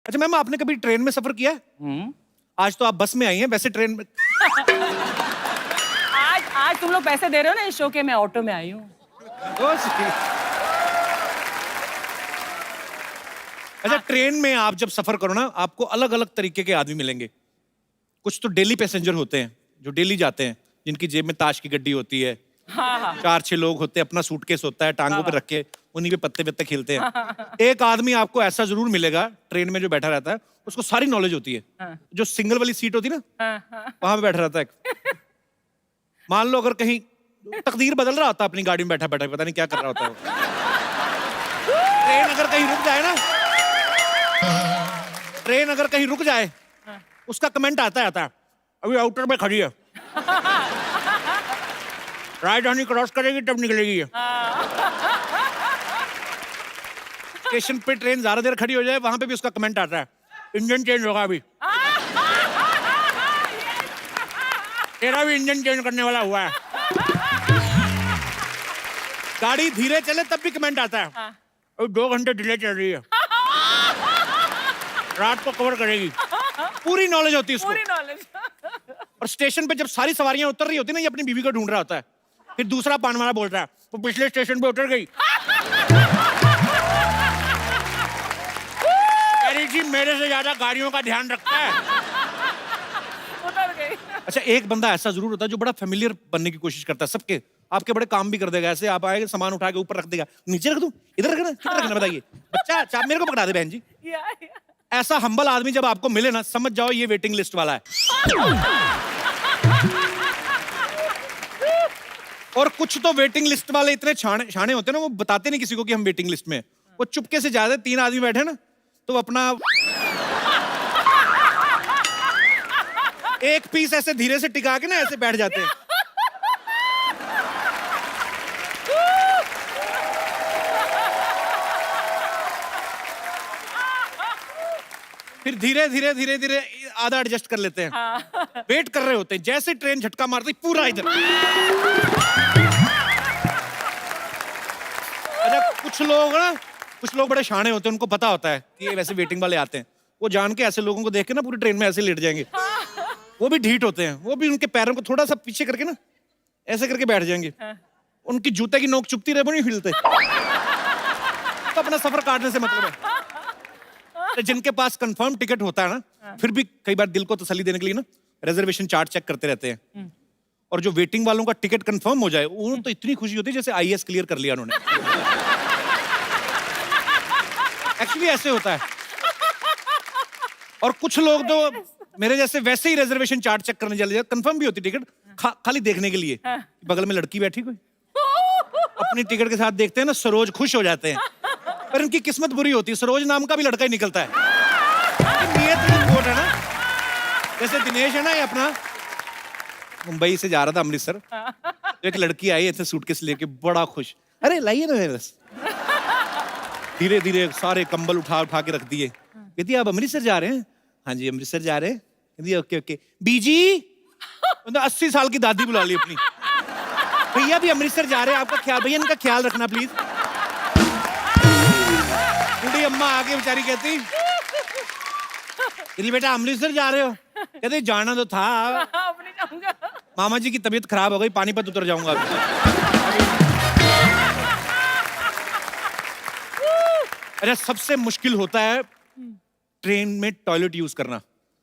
अच्छा मैम, आपने कभी ट्रेन में सफर किया है? आज तो आप बस में आई हैं, वैसे ट्रेन में। आज तुम लोग पैसे दे रहे हो ना इस शो के, मैं ऑटो में आई हूँ। अच्छा, ट्रेन में आप जब सफर करो ना, आपको अलग अलग तरीके के आदमी मिलेंगे। कुछ तो डेली पैसेंजर होते हैं जो डेली जाते हैं, जिनकी जेब में ताश की गड्डी होती है। हाँ। 4-6 लोग होते हैं, अपना सूटकेस होता है, टांगों पे रख के उन्हीं पे पत्ते पत्ते खेलते हैं। एक आदमी आपको ऐसा जरूर मिलेगा ट्रेन में जो बैठा रहता है, उसको सारी नॉलेज होती है। जो सिंगल वाली सीट होती है ना, वहां पे बैठा रहता है। मान लो अगर कहीं तकदीर बदल रहा होता है, अपनी गाड़ी में बैठा बैठा पता नहीं क्या कर रहा होता है वो। ट्रेन अगर कहीं रुक जाए ना, ट्रेन अगर कहीं रुक जाए, उसका कमेंट आता है अभी आउटर में खड़ी है, राजधानी क्रॉस करेगी तब निकलेगी ये। स्टेशन पे ट्रेन ज्यादा देर खड़ी हो जाए, वहां पे भी उसका कमेंट आता है, इंजन चेंज होगा अभी, तेरा भी इंजन चेंज करने वाला हुआ है। गाड़ी धीरे चले तब भी कमेंट आता है, अभी 2 घंटे डिले चल रही है, रात को कवर करेगी। पूरी नॉलेज होती है उसको। पूरी नॉलेज। और स्टेशन पे जब सारी सवारियां उतर रही होती है ना, ये अपनी बीवी को ढूंढ रहा होता है, फिर दूसरा पान वाला बोल रहा है, वो पिछले स्टेशन पे उतर गई, अरे जी मेरे से ज्यादा गाड़ियों का ध्यान रखता है। उतर गई। अच्छा, एक बंदा ऐसा जरूर होता है जो बड़ा फेमिलियर बनने की कोशिश करता है सबके, आपके बड़े काम भी कर देगा। ऐसे आप आएगा, सामान उठा के ऊपर रख देगा, नीचे रख दूं, इधर रखना, किधर रखना बताइए, बच्चा चाप मेरे को पकड़ा दे बहन जी। ऐसा हम्बल आदमी जब आपको मिले ना, समझ जाओ ये वेटिंग लिस्ट वाला है। और कुछ तो वेटिंग लिस्ट वाले इतने छाने होते हैं ना, वो बताते नहीं किसी को कि हम वेटिंग लिस्ट में हैं। वो चुपके से जाते, 3 आदमी बैठे ना, तो अपना एक पीस ऐसे धीरे से टिका के ना ऐसे बैठ जाते हैं। फिर धीरे धीरे धीरे धीरे आधा एडजस्ट कर लेते हैं। वेट कर रहे होते हैं, जैसे ट्रेन झटका मारती पूरा इधर। अच्छा, कुछ लोग बड़े शाणे होते हैं, उनको पता होता है कि ये वैसे वेटिंग वाले आते हैं, वो जान के ऐसे लोगों को देख के ना पूरी ट्रेन में ऐसे लेट जाएंगे। वो भी ढीठ होते हैं, वो भी उनके पैरों को थोड़ा सा पीछे करके ना ऐसे करके बैठ जाएंगे। उनकी जूते की नोक चुभती रहे, वो नहीं हिलते। तो अपना सफर काटने से मतलब है। जिनके पास कंफर्म टिकट होता है ना, फिर भी कई बार दिल को तसल्ली देने के लिए ना रिजर्वेशन चार्ट चेक करते रहते हैं। और जो वेटिंग वालों का टिकट कंफर्म हो जाए, उन्हें तो इतनी खुशी होती है जैसे आईएएस क्लियर कर लिया उन्होंने। एक्चुअली ऐसे होता है। और कुछ लोग तो मेरे जैसे वैसे ही रिजर्वेशन चार्ट चेक करने चले जाते, कंफर्म भी होती टिकट, खाली देखने के लिए बगल में लड़की बैठी कोई, अपनी टिकट के साथ देखते हैं ना, सरोज खुश हो जाते हैं। पर इनकी किस्मत बुरी होती है, सरोज नाम का भी लड़का ही निकलता है। नियत रिपोर्ट है ना, जैसे दिनेश है ना, ये अपना मुंबई से जा रहा था अमृतसर, तो एक लड़की आई ऐसे सूटकेस लेके, बड़ा खुश, अरे लाइए ना मेरे बस। धीरे धीरे सारे कंबल उठा उठा के रख दिए। कहती आप अमृतसर जा रहे हैं? हाँ जी अमृतसर जा रहे हैं। कहती ओके ओके। बीजी 80 साल की दादी बुला ली अपनी, भैया भी अमृतसर जा रहे हैं, आपका ख्याल, भैया इनका ख्याल रखना प्लीज। बूढ़ी अम्मा आके बेचारी कहती, बेटा अमृतसर जा रहे हो? कहते जाना तो था, मामा जी की तबीयत खराब हो गई, पानीपत उतर जाऊंगा अभी। अच्छा, सबसे मुश्किल होता है ट्रेन में टॉयलेट यूज करना,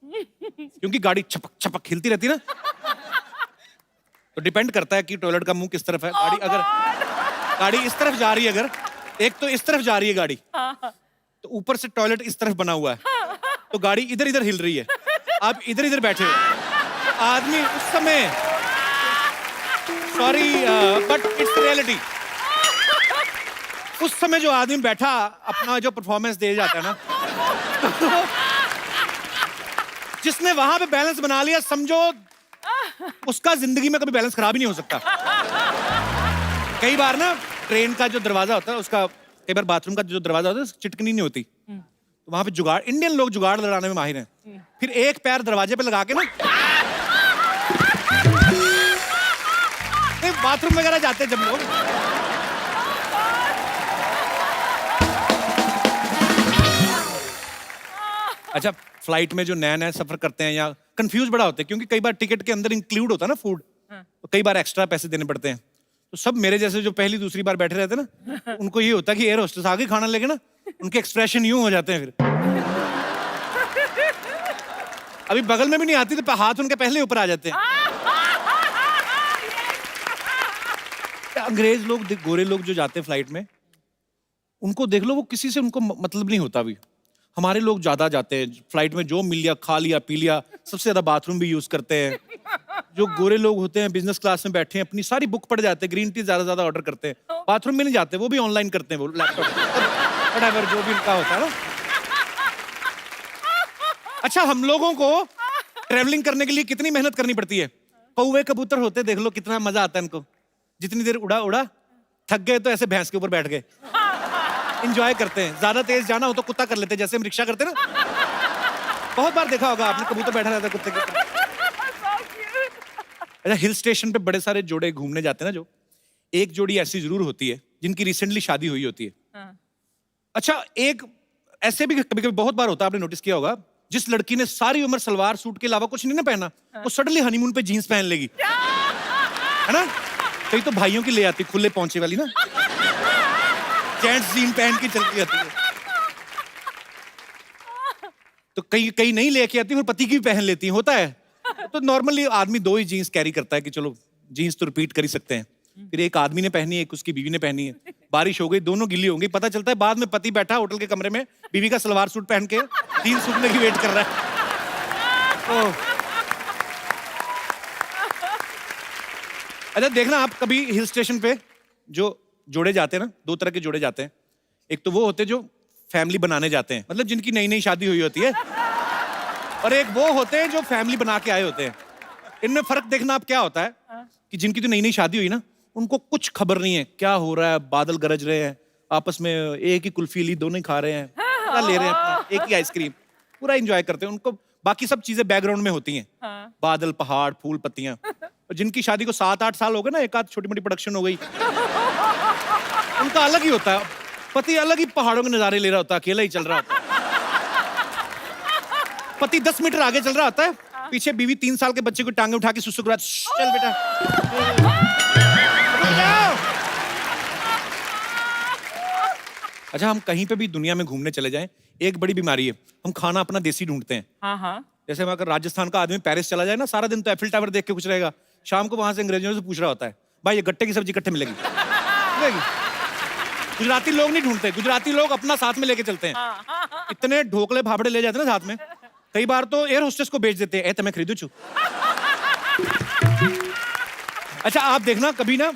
क्योंकि गाड़ी छपक छपक हिलती रहती है ना, तो डिपेंड करता है कि टॉयलेट का मुंह किस तरफ है। गाड़ी अगर गाड़ी इस तरफ जा रही है, अगर एक तो इस तरफ जा रही है गाड़ी, तो ऊपर से टॉयलेट इस तरफ बना हुआ है, तो गाड़ी इधर इधर हिल रही है, आप इधर इधर बैठे हो, तो आदमी उस समय, सॉरी बट इट्स रियलिटी, उस समय जो आदमी बैठा अपना जो परफॉर्मेंस दे जाता है ना, जिसने वहां पे बैलेंस बना लिया, समझो उसका जिंदगी में कभी बैलेंस खराब ही नहीं हो सकता। कई बार ना ट्रेन का जो दरवाजा होता है, उसका कई बार बाथरूम का जो दरवाजा होता है चिटकनी नहीं होती, तो वहां पे जुगाड़, इंडियन लोग जुगाड़ लड़ाने में माहिर हैं। फिर एक पैर दरवाजे पे लगा के ना बाथरूम वगैरह जाते हैं जब लोग, अच्छा, फ्लाइट में जो नया नया सफर करते हैं या कंफ्यूज बड़ा होते हैं, क्योंकि कई बार टिकट के अंदर इंक्लूड होता है ना फूड, तो कई बार एक्स्ट्रा पैसे देने पड़ते हैं। तो सब मेरे जैसे जो पहली दूसरी बार बैठे रहते हैं ना, उनको ये होता है कि एयर होस्टेस आगे खाना लेके ना, उनके एक्सप्रेशन यूं हो जाते हैं फिर। अभी बगल में भी नहीं आती तो हाथ उनके पहले ऊपर आ जाते हैं। अंग्रेज लोग, गोरे लोग जो जाते हैं फ्लाइट में, उनको देख लो, वो किसी से उनको मतलब नहीं होता। अभी हमारे लोग ज्यादा जाते हैं फ्लाइट में, जो मिल लिया खा लिया पी लिया, सबसे ज्यादा बाथरूम भी यूज करते हैं। जो गोरे लोग होते हैं बिजनेस क्लास में बैठे हैं, अपनी सारी बुक पढ़ जाते हैं, ग्रीन टी ज्यादा ऑर्डर करते हैं, बाथरूम में नहीं जाते, वो भी ऑनलाइन करते हैं, वो लैपटॉप व्हाटएवर जो भी उनका होता है ना। अच्छा, हम लोगों को ट्रेवलिंग करने के लिए कितनी मेहनत करनी पड़ती है। कौवे कबूतर होते देख लो, कितना मजा आता है इनको। जितनी देर उड़ा उड़ा, थक गए तो ऐसे भैंस के ऊपर बैठ गए, एंजॉय करते हैं। ज्यादा तेज जाना हो तो कुत्ता कर लेते हैं, जैसे हम रिक्शा करते हैं ना। बहुत बार देखा होगा आपने, कबूतर बैठा रहता है कुत्ते के ऊपर। अच्छा, हिल स्टेशन पे बड़े सारे जोड़े घूमने जाते हैं ना, जो एक जोड़ी ऐसी जरूर होती है जिनकी रिसेंटली शादी हुई होती है। अच्छा, एक ऐसे भी कभी कभी बहुत बार होता है, आपने नोटिस किया होगा, जिस लड़की ने सारी उम्र सलवार सूट के अलावा कुछ नहीं ना पहना, वो सडनली हनीमून पे जीन्स पहन लेगी, है ना। कई तो भाइयों की ले आती खुले पहुंचे वाली ना, जेंट्स जीन पहन के चलती आती है। तो कई नहीं लेके आती, फिर पति की भी पहन लेती है, होता है। तो नॉर्मली आदमी 2 ही जीन्स कैरी करता है कि चलो जीन्स तो रिपीट कर ही सकते हैं। फिर एक आदमी ने पहनी है, एक उसकी बीवी ने पहनी है। बारिश हो गई, दोनों गिल्ली हो गई। पता चलता है बाद में पति बैठा होटल के कमरे में, बीवी का सलवार सूट पहन के जीन्स सूखने की वेट कर रहा है। अच्छा, देखना आप कभी हिल स्टेशन पे जो जोड़े जाते हैं ना, 2 तरह के जोड़े जाते हैं। एक तो वो होते हैं जो फैमिली बनाने जाते हैं, मतलब जिनकी नई नई शादी हुई होती है, और एक वो होते हैं जो फैमिली बना के आए होते हैं। इनमें फर्क देखना आप क्या होता है कि जिनकी तो नई नई शादी हुई ना, उनको कुछ खबर नहीं है क्या हो रहा है, बादल गरज रहे हैं, आपस में एक ही कुल्फी ली, दोनों ही खा रहे हैं, पूरा ले रहे हैं अपना, एक ही आइसक्रीम, पूरा एंजॉय करते हैं। उनको बाकी सब चीजें बैकग्राउंड में होती हैं, बादल, पहाड़, फूल, पत्तियां। और जिनकी शादी को 7-8 साल हो गए ना, एक आध छोटी मोटी प्रोडक्शन हो गई, उनका अलग ही होता है। पति अलग ही पहाड़ों के नजारे ले रहा होता है, अकेला ही चल रहा होता है। पति 10 मीटर आगे चल रहा होता है, पीछे बीवी 3 साल के बच्चे को टांगे उठा के सुसु करा, चल बेटा। अच्छा, हम कहीं पे भी दुनिया में घूमने चले जाएं, एक बड़ी बीमारी है, हम खाना अपना देसी ढूंढते हैं। जैसे हम अगर राजस्थान का आदमी पेरिस चला जाए ना, सारा दिन तो एफिल टावर देख के कुछ रहेगा, शाम को वहां से अंग्रेजों से पूछ रहा होता है, भाई ये गट्टे की सब्जी इकट्ठे मिलेगी। गुजराती लोग नहीं ढूंढते, गुजराती लोग अपना साथ में लेके चलते हैं। इतने ढोकले भापड़े ले जाते हैं ना साथ में, कई बार तो एयर होस्टेस को बेच देते हैं, मैं खरीदू छू। अच्छा, आप देखना कभी ना,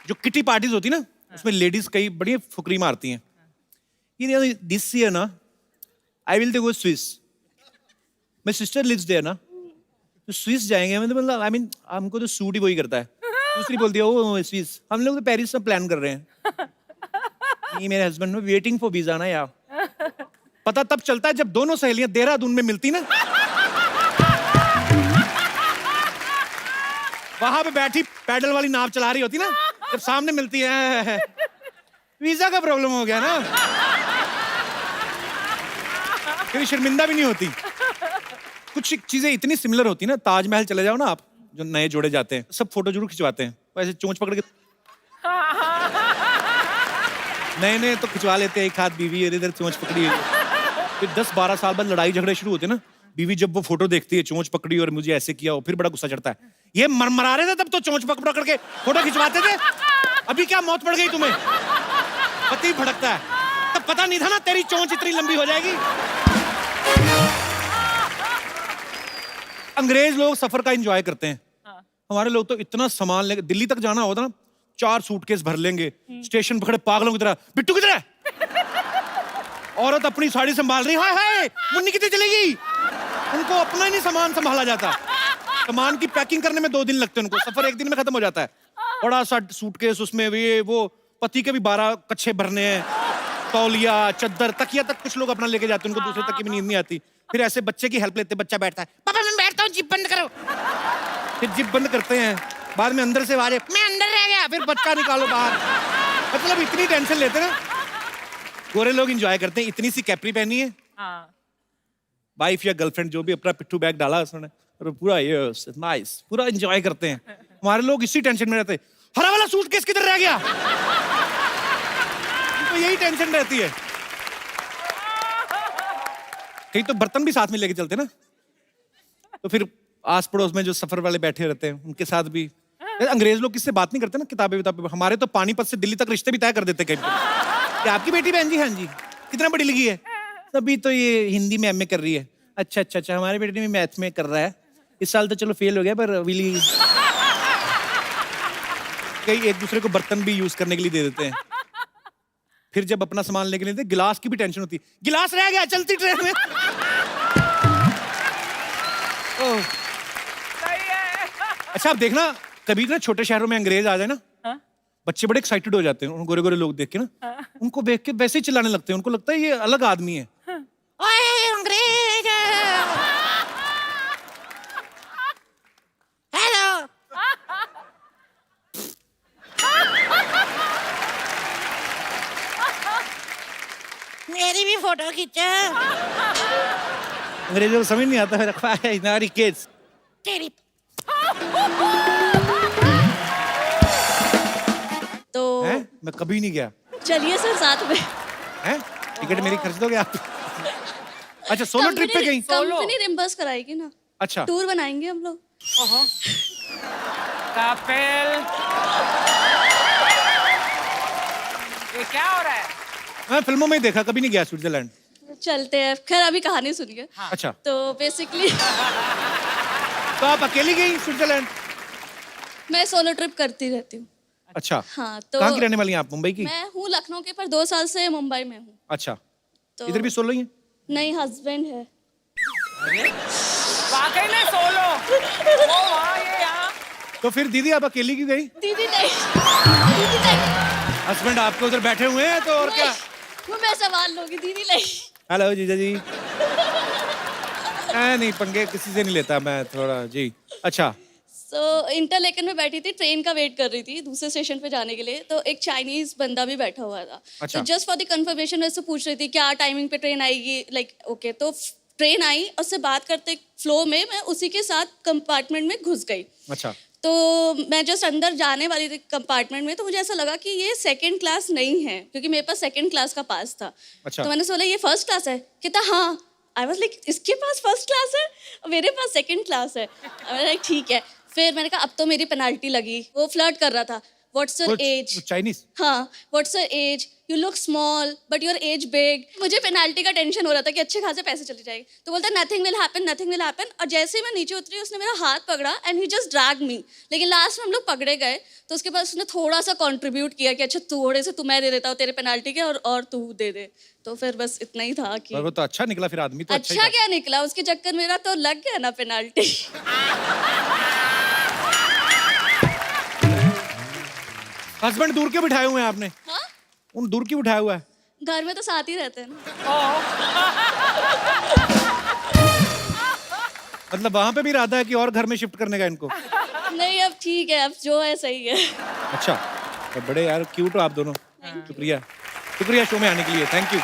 जो किटी पार्टीज होती ना, उसमें लेडीज कई बड़ी फुकरी मारती हैं। ये दिस ईयर ना, I will go Swiss, my sister lives there ना, तो स्विस जाएंगे। मतलब आई मीन हमको तो सूट ही वही करता है। दूसरी बोलती है ओ स्विस, हम लोग तो पेरिस में प्लान कर रहे हैं। ये मेरे हस्बैंड वेटिंग फॉर वीजा ना यार। पता तब चलता है जब दोनों सहेलियां देहरादून में मिलती ना, वहां पे बैठी पैडल वाली नाव चला रही होती ना, जब सामने मिलती है, वीजा का प्रॉब्लम हो गया ना, फिर शर्मिंदा भी नहीं होती। कुछ चीजें इतनी सिमिलर होती ना, ताजमहल चले जाओ ना आप, जो नए जोड़े जाते हैं, सब फोटो जरूर खिंचवाते हैं, ऐसे चोंच पकड़ के नए तो खिंचवा लेते हैं, एक हाथ बीवी इधर चोंच पकड़ी है। फिर 10-12 साल बाद लड़ाई झगड़े शुरू होते ना, बीवी जब वो फोटो देखती है, चोंच पकड़ी और मुझे ऐसे किया, और फिर बड़ा गुस्सा चढ़ता है, ये मरमरा रहे थे तब तो चोंच पकड़ के फोटो खिंचवाते थे, अभी क्या मौत पड़ गई तुम्हें। पति भड़कता है, तब पता नहीं था ना तेरी चोंच इतनी लंबी हो जाएगी। अंग्रेज लोग सफर का एंजॉय करते हैं, हमारे लोग तो इतना सामान लेके, दिल्ली तक जाना होता ना, 4 सूटकेस भर लेंगे, स्टेशन पकड़े पागलों की तरह, बिट्टू किधर है? औरत अपनी साड़ी संभाल रही, हाय हाय मुन्नी कितनी चलेगी। उनको अपना ही नहीं सामान संभाला जाता। सामान की पैकिंग करने में 2 दिन लगते हैं उनको, सफर 1 दिन में खत्म हो जाता है। बड़ा सा सूटकेस, उसमें ये वो पति के भी 12 कच्छे भरने हैं, तौलिया, चद्दर, तकिया तक कुछ लोग अपना लेके जाते हैं, उनको दूसरे तक की नींद नहीं आती। फिर ऐसे बच्चे की हेल्प लेते, बच्चा बैठता है, पापा मैं बैठता हूँ, जिप बंद करो। फिर जिप बंद करते हैं, बाद में अंदर से आवाज, मैं अंदर रह गया, फिर बच्चा निकालो बाहर। मतलब इतनी टेंशन लेते ना। गोरे लोग एंजॉय करते हैं, इतनी सी कैपरी पहनी है, वाइफ या गर्लफ्रेंड जो भी अपना पिट्ठू बैग डाला उसने और पूरा यस नाइस पूरा एंजॉय करते हैं। हमारे लोग इसी टेंशन में रहते हैं, हरा वाला सूटकेस किधर रह गया, तो यही टेंशन रहती है। कहीं तो बर्तन भी साथ में लेके चलते ना, तो फिर आस पड़ोस में जो सफर वाले बैठे रहते हैं उनके साथ भी अंग्रेज लोग किससे बात नहीं करते ना, किताबें विताबें। हमारे तो पानीपत से दिल्ली तक रिश्ते भी तय कर देते कहीं कि आपकी बेटी बहन जी, हाँ जी, कितना पढ़ी लिखी है, तभी तो ये हिंदी में एमए कर रही है। अच्छा अच्छा अच्छा, हमारे बेटे भी मैथ में कर रहा है, इस साल तो चलो फेल हो गया, पर विली कई एक दूसरे को बर्तन भी यूज करने के लिए दे देते हैं। फिर जब अपना सामान लेके लेते गिलास की भी टेंशन होती है, गिलास रह गया चलती ट्रेन में। ओह। सही है। अच्छा आप देखना कभी ना छोटे शहरों में अंग्रेज आ जाए ना, हाँ? बच्चे बड़े एक्साइटेड हो जाते हैं उन गोरे गोरे लोग देख के ना, उनको देख के वैसे ही चिल्लाने लगते हैं, उनको लगता है ये अलग आदमी है। ओए अंग्रेज, हेलो। मेरी भी फोटो खींचो। अंग्रेजों को समझ नहीं आता है, रखवा है हमारी किड्स तेरी। तो हैं? मैं कभी नहीं गया। चलिए सर साथ में। हैं? टिकट मेरी खर्च दोगे आप? अच्छा सोलो ट्रिप पे गई? कंपनी रिम्बर्स कराएगी ना, अच्छा टूर बनाएंगे हम लोग। कपिल, ये क्या हो रहा है? मैं फिल्मों में ही देखा, कभी नहीं गया स्विट्जरलैंड। चलते हैं, खैर अभी कहानी सुनिए। अच्छा तो बेसिकली तो आप अकेली गई स्विट्जरलैंड? मैं सोलो ट्रिप करती रहती हूँ। अच्छा हाँ तो कहाँ की रहने वाली हैं आप, मुंबई की? मैं हूँ लखनऊ के, पर 2 साल से मुंबई में हूँ। अच्छा तो इधर भी सोलो ही है? नहीं, हस्बैंड है। वाकई में सोलो। वो वहाँ, ये यहाँ। तो फिर दीदी आप अकेली क्यों गई? दीदी नहीं, दीदी नहीं, हस्बैंड आपके उधर बैठे हुए हैं तो और क्या? वो मैं संभाल लूंगी, दीदी नहीं। हेलो जीजा जी। नहीं पंगे किसी से नहीं लेता मैं थोड़ा जी। अच्छा तो इंटरलेकन में बैठी थी, ट्रेन का वेट कर रही थी दूसरे स्टेशन पे जाने के लिए, तो एक चाइनीज बंदा भी बैठा हुआ था। अच्छा। तो जस्ट फॉर द कंफर्मेशन मैं उससे पूछ रही थी क्या टाइमिंग पे ट्रेन आएगी, लाइक ओके। तो ट्रेन आई, उससे बात करते फ्लो में मैं उसी के साथ कंपार्टमेंट में घुस गई। अच्छा तो मैं जस्ट अंदर जाने वाली थी कंपार्टमेंट में, तो मुझे ऐसा लगा कि ये सेकंड क्लास नहीं है, क्योंकि मेरे पास सेकंड क्लास का पास था। अच्छा। तो मैंने सोचा ये फर्स्ट क्लास है, कहता हाँ। आई वाज लाइक इसके पास फर्स्ट क्लास है और मेरे पास सेकंड क्लास है। मैंने लाइक ठीक है। फिर मैंने कहा अब तो मेरी पेनाल्टी लगी। वो फ्लर्ट कर रहा था, व्हाट्स योर एज? चाइनीज? हाँ, what's your age, you look small but your age big. मुझे पेनाल्टी का टेंशन हो रहा था कि अच्छे खासे पैसे चले जाएंगे। तो बोलता nothing will happen, nothing will happen. और जैसे ही मैं नीचे उतरी उसने मेरा हाथ पकड़ा एंड ही जस्ट ड्रैग मी। लेकिन लास्ट में हम लोग पकड़े गए, तो उसके बाद उसने थोड़ा सा कंट्रीब्यूट किया कि अच्छा थोड़े से मैं दे देता हूँ तेरे पेनाल्टी के, और तू दे दे। तो फिर बस इतना ही था कि वो तो अच्छा निकला, फिर आदमी तो अच्छा ही अच्छा था। क्या निकला, उसके चक्कर मेरा तो लग गया ना पेनाल्टी। हस्बैंड दूर क्यों बिठाए हुए हैं आपने? हाँ, उन दूर क्यों बिठाया हुआ है? घर में तो साथ ही रहते हैं ना। मतलब वहां पे भी इरादा है कि और घर में शिफ्ट करने का इनको? नहीं अब ठीक है, अब जो है सही है। अच्छा तो बड़े यार क्यूट हो आप दोनों। शुक्रिया शुक्रिया शो में आने के लिए, थैंक यू।